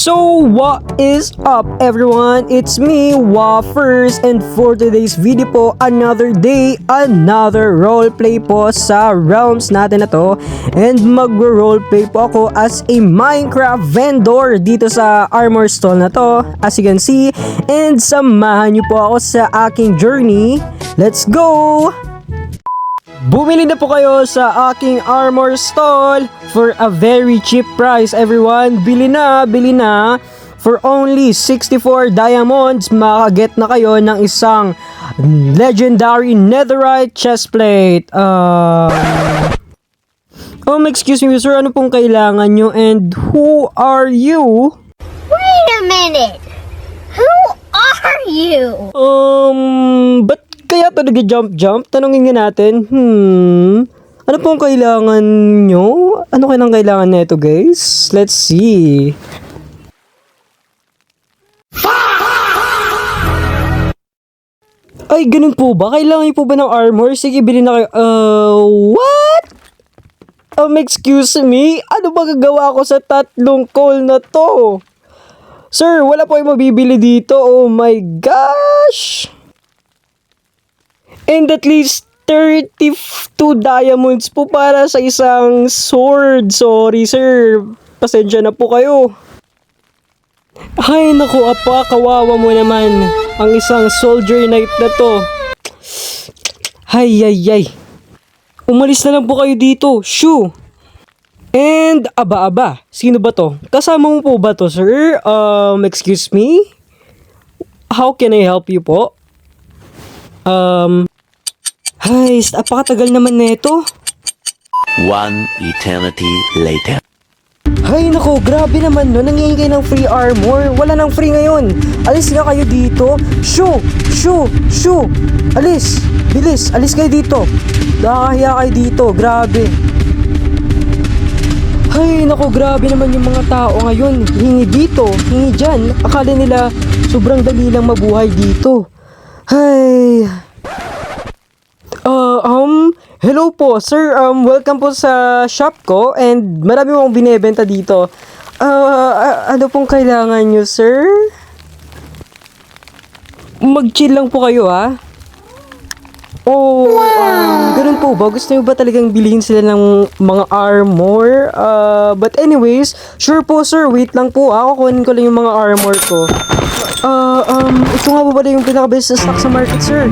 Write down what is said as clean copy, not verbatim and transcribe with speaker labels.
Speaker 1: So what is up everyone? It's me, Waffers, and for today's video po, another day, another roleplay po sa realms natin na to. And mag-roleplay po ako as a Minecraft vendor dito sa armor stall na to, as you can see. And samahan niyo po ako sa aking journey. Let's go! Bumili na po kayo sa aking armor stall for a very cheap price everyone. Bili na. For only 64 diamonds, makaget na kayo ng isang legendary netherite chestplate. Excuse me sir, ano pong kailangan nyo and who are you?
Speaker 2: Wait a minute! Who are you?
Speaker 1: Ba't kaya to nag-jump? Tanungin nga natin. Ano pong kailangan nyo? Ano kailangan nito guys? Let's see. Ay, ganun po ba? Kailangan nyo po ba ng armor? Sige, bilhin na kayo. What? Excuse me? Ano ba gagawa ko sa tatlong coal na to? Sir, wala po yung mabibili dito. Oh my gosh! And at least 32 diamonds po para sa isang sword. Sorry sir, pasensya na po kayo. Ay naku apa, kawawa mo naman ang isang soldier knight na to. Ay. Umalis na lang po kayo dito, shoo. And aba, sino ba to? Kasama mo po ba to sir? Excuse me? How can I help you po? Ay, apakatagal naman nito.
Speaker 3: One eternity later.
Speaker 1: Ay nako, grabe naman no, nangihingi ng free armor. Wala nang free ngayon. Alis na kayo dito. Shoo. Alis, bilis, alis kayo dito. Nakakahiya kayo dito, grabe. Ay nako, grabe naman yung mga tao ngayon. Hingi dito, hingi dyan. Akala nila sobrang dali lang mabuhay dito. Ay... hello po, sir. Welcome po sa shop ko and marami mong binebenta dito. Ano pong kailangan nyo, sir? Mag-chill lang po kayo, ha? Ganun po ba? Gusto nyo ba talagang bilhin sila ng mga armor? But anyways, sure po, sir. Wait lang po, ha? Kukunin ko lang yung mga armor ko. Ito nga po pala yung pinaka-best stock sa market, sir.